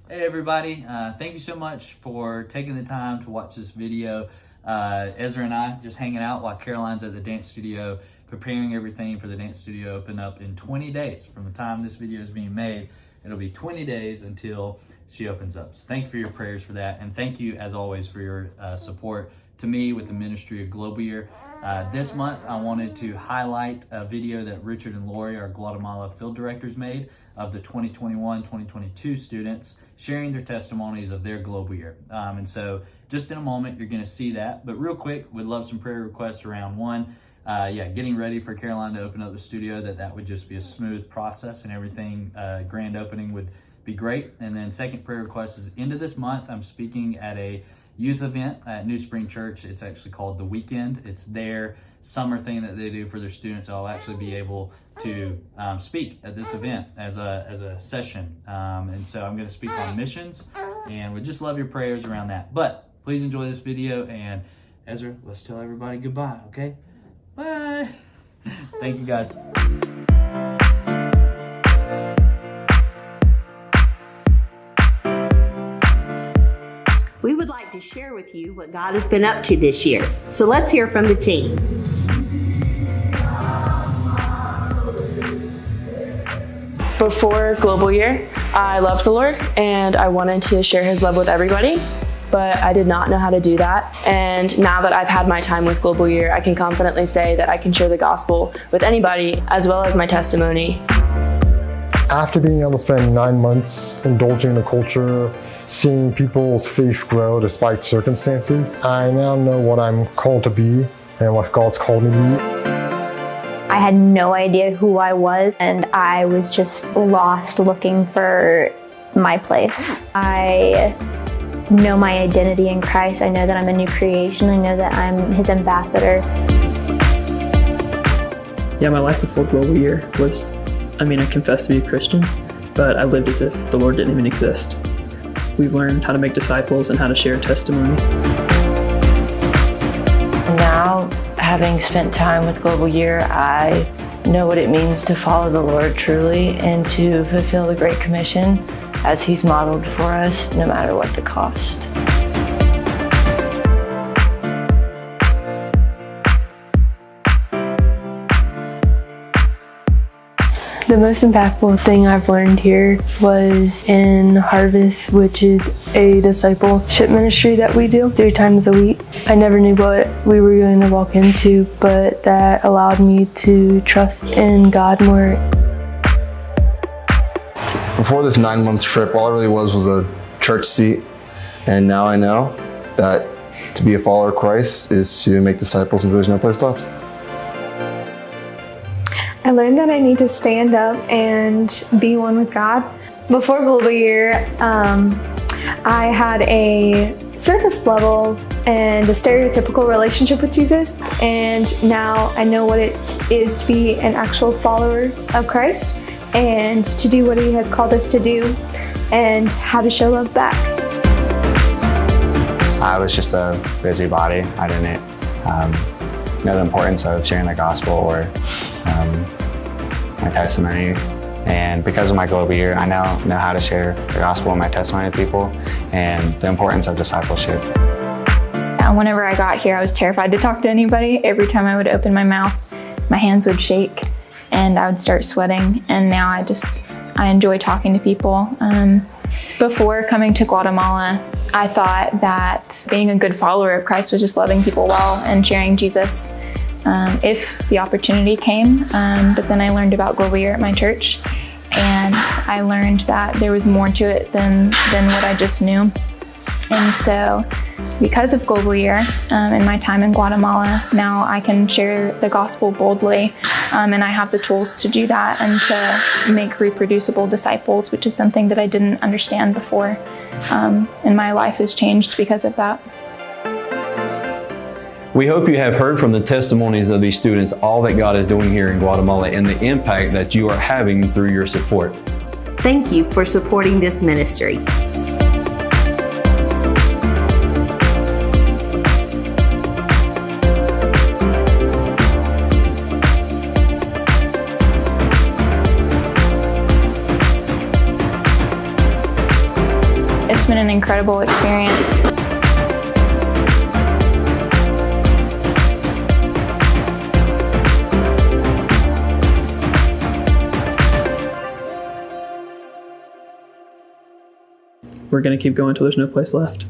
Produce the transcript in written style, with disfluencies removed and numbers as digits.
Hey everybody, thank you so much for taking the time to watch this video. Ezra and I just hanging out while Caroline's at the dance studio, preparing everything for the dance studio to open up in 20 days. From the time this video is being made, it'll be 20 days until she opens up. So thank you for your prayers for that, and thank you as always for your support to me with the ministry of Global Year. This month, I wanted to highlight a video that Richard and Lori, our Guatemala field directors, made of the 2021-2022 students sharing their testimonies of their Global Year. And so just in a moment, you're gonna see that. But real quick, we'd love some prayer requests around one. Getting ready for Caroline to open up the studio, that would just be a smooth process and everything. Grand opening would be great. And then second prayer request is end of this month, I'm speaking at a youth event at New Spring Church. It's actually called The Weekend. It's their summer thing that they do for their students. I'll actually be able to speak at this event as a session. And so I'm gonna speak on missions, and we just love your prayers around that. But please enjoy this video, and Ezra, let's tell everybody goodbye, okay? Bye. Thank you guys. We would like to share with you what God has been up to this year. So let's hear from the team. Before Global Year, I loved the Lord and I wanted to share His love with everybody, but I did not know how to do that. And now that I've had my time with Global Year, I can confidently say that I can share the gospel with anybody, as well as my testimony. After being able to spend 9 months indulging in the culture, seeing people's faith grow despite circumstances, I now know what I'm called to be and what God's called me to be. I had no idea who I was, and I was just lost looking for my place. I know my identity in Christ. I know that I'm a new creation. I know that I'm His ambassador. Yeah, my life before Global Year was, I confessed to be a Christian, but I lived as if the Lord didn't even exist. We've learned how to make disciples and how to share testimony. Now, having spent time with Global Year, I know what it means to follow the Lord truly and to fulfill the Great Commission as He's modeled for us, no matter what the cost. The most impactful thing I've learned here was in Harvest, which is a discipleship ministry that we do 3 times a week. I never knew what we were going to walk into, but that allowed me to trust in God more. Before this 9-month trip, all it really was a church seat, and now I know that to be a follower of Christ is to make disciples until there's no place left. I learned that I need to stand up and be one with God. Before Global Year, I had a surface level and a stereotypical relationship with Jesus, and now I know what it is to be an actual follower of Christ and to do what He has called us to do and how to show love back. I was just a busybody. I didn't know the importance of sharing the gospel or my testimony, and because of my Global Year, I now know how to share the gospel and my testimony to people and the importance of discipleship. Whenever I got here, I was terrified to talk to anybody. Every time I would open my mouth, my hands would shake and I would start sweating, and now I enjoy talking to people. Before coming to Guatemala, I thought that being a good follower of Christ was just loving people well and sharing Jesus if the opportunity came. But then I learned about Global Year at my church, and I learned that there was more to it than what I just knew. And so because of Global Year and my time in Guatemala, now I can share the gospel boldly, and I have the tools to do that and to make reproducible disciples, which is something that I didn't understand before. And my life has changed because of that. We hope you have heard from the testimonies of these students all that God is doing here in Guatemala and the impact that you are having through your support. Thank you for supporting this ministry. It's been an incredible experience. We're going to keep going until there's no place left.